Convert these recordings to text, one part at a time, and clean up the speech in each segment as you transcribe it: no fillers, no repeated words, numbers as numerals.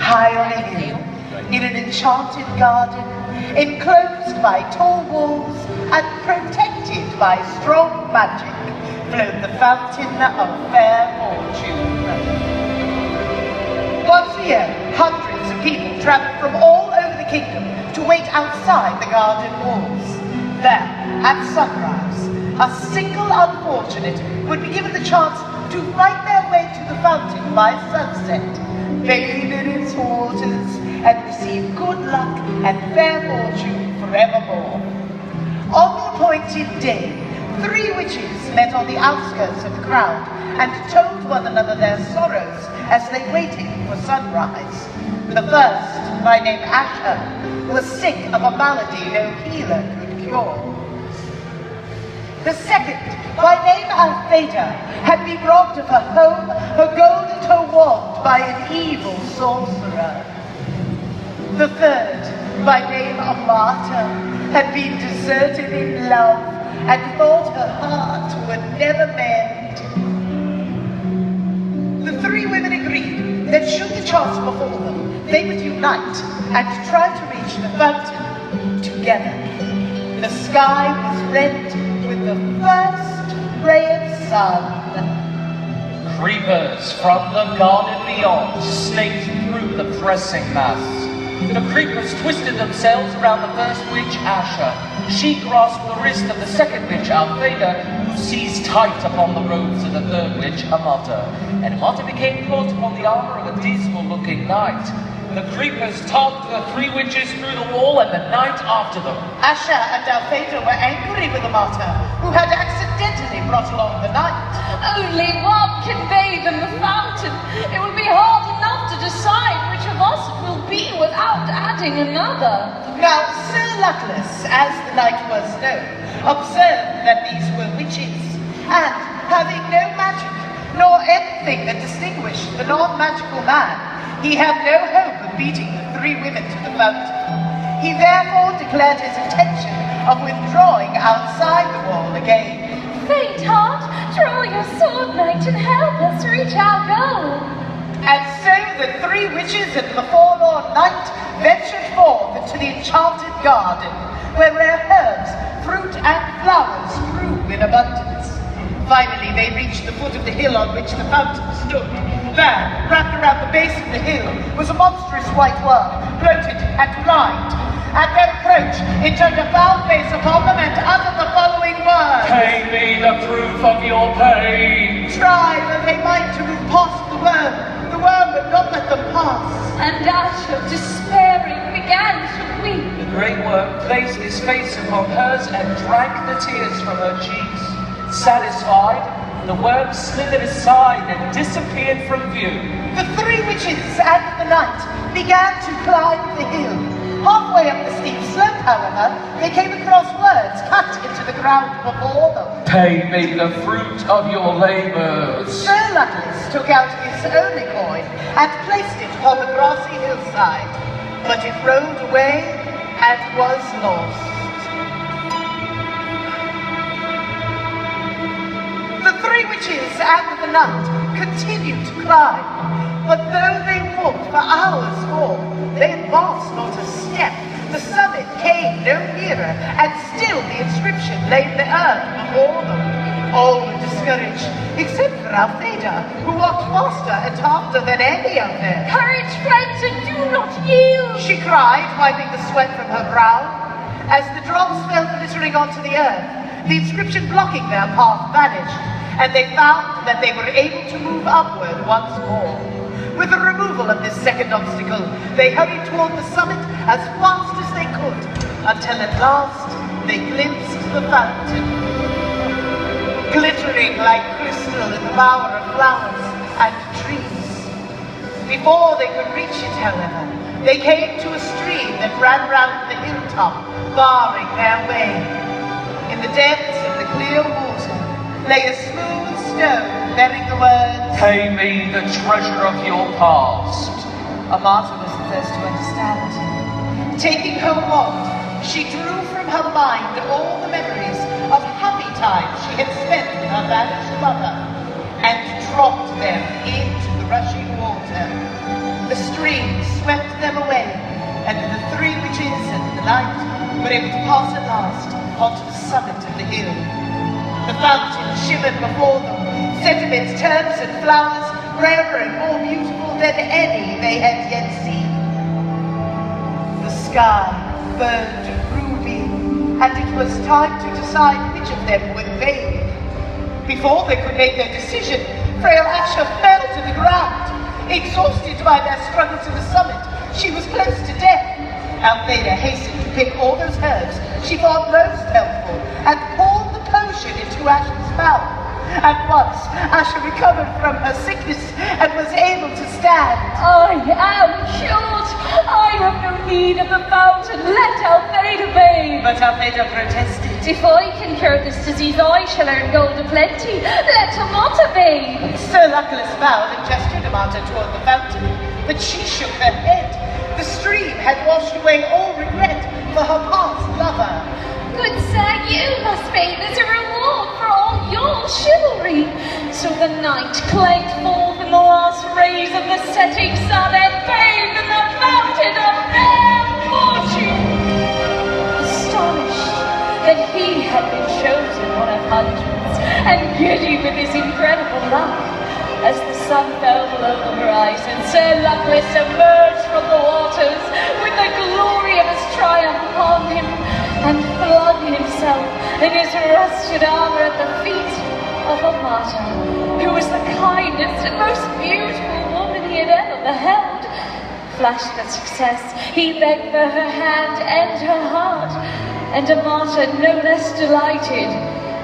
high on a hill, in an enchanted garden, enclosed by tall walls and protected by strong magic, flowed the fountain of fair fortune. Once a year, hundreds of people travelled from all over the kingdom to wait outside the garden walls. There, at sunrise, a single unfortunate would be given the chance to fight their way to the fountain by sunset, bathe in its waters, and receive good luck and fair fortune forevermore. On the appointed day, 3 witches met on the outskirts of the crowd and told one another their sorrows as they waited for sunrise. The first, by name Asher, was sick of a malady no healer could cure. The second, by name Alpheda, had been robbed of her home, her gold and her wand by an evil sorcerer. The third, by name Amata, had been deserted in love and thought her heart would never mend. The 3 women agreed that should the chance befall them, they would unite and try to reach the fountain together. The sky was rent with the first ray of sun. Creepers from the garden beyond snaked through the pressing mass. The creepers twisted themselves around the first witch, Asher. She grasped the wrist of the second witch, Alpheda, who seized tight upon the robes of the third witch, Amata. And Amata became caught upon the armor of a dismal-looking knight. The creepers tugged the 3 witches through the wall and the knight after them. Asher and Alpheda were angry with Amata, who had accidentally brought along the knight. Only one can bathe in the fountain. It will be hard enough to decide which of us it will be without adding another. Now, Sir Luckless, as the knight was known, observed that these were witches, and having no magic, nor anything that distinguished the non-magical man, he had no hope of beating the 3 women to the fountain. He therefore declared his intention of withdrawing outside the wall again. Faint heart, draw your sword, knight, and help us reach our goal. And so the 3 witches and the forlorn knight ventured forth into the enchanted garden, where rare herbs, fruit, and flowers grew in abundance. Finally, they reached the foot of the hill on which the fountain stood. There, wrapped around the base of the hill, was a monstrous white worm, bloated and blind. At their approach, it turned a foul face upon them and uttered the following words. Pay me the proof of your pain. Try that they might to move past the worm would not let them pass. And Asher, despairing, began to weep. The great worm placed his face upon hers and drank the tears from her cheeks. Satisfied, the worm slithered aside and disappeared from view. The 3 witches and the knight began to climb the hill. Halfway up the steep slope, however, they came across words cut into the ground before them. Pay me the fruit of your labors. Sir Luckless took out his only coin and placed it upon the grassy hillside, but it rolled away and was lost. The 3 witches and the knight continued to climb, but though they walked for hours more, they advanced not a step. The summit came no nearer, and still the inscription lay in the earth before them. All were discouraged, except for Alpheda, who walked faster and faster than any of them. Courage, friends, and do not yield. She cried, wiping the sweat from her brow. As the drops fell glittering onto the earth, the inscription blocking their path vanished, and they found that they were able to move upward once more. With the removal of this second obstacle, they hurried toward the summit as fast as they could, until at last they glimpsed the fountain, glittering like crystal in the bower of flowers and trees. Before they could reach it, however, they came to a stream that ran round the hilltop, barring their way. In the depths of the clear water lay a smooth stone bearing the words, Pay me the treasure of your past. Amata was the first to understand. Taking her wand, she drew from her mind all the memories of happy times she had spent with her vanished lover, and dropped them into the rushing water. The stream swept them away, and the three witches and the knight were able to pass at last onto the summit of the hill. The fountain shimmered before them, set amidst herbs and flowers rarer and more beautiful than any they had yet seen. The sky burned ruby, and it was time to decide which of them would bathe. Before they could make their decision, frail Asher fell to the ground. Exhausted by their struggle to the summit, she was close to death. Altheda hastened to pick all those herbs she thought most helpful and poured the potion into Asher's mouth. At once, Asher recovered from her sickness and was able to stand. I am cured. I have no need of the fountain. Let Altheda bathe. But Altheda protested. If I can cure this disease, I shall earn gold aplenty. Let Amata bathe. Sir Luckless bowed and gestured Amata toward the fountain, but she shook her head. The stream had washed away all regret for her past lover. Good sir, you must bathe as a reward for all your chivalry. So the knight clanked forth in the last rays of the setting sun and bathed in the fountain of fair fortune. Astonished that he had been chosen one of hundreds, and giddy with his incredible luck, as the sun fell below the horizon, Sir Luckless emerged from the waters with the glory of his triumph upon him, and flung himself in his rusted armor at the feet of Amata, who was the kindest and most beautiful woman he had ever beheld. Flushed with success, he begged for her hand and her heart, and Amata, no less delighted,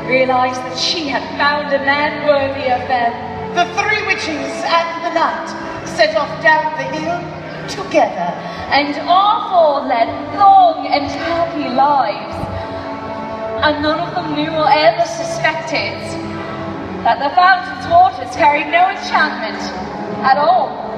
realized that she had found a man worthy of them. The three witches and the knight set off down the hill together, and all four led long and happy lives, and none of them knew or ever suspected that the fountain's waters carried no enchantment at all.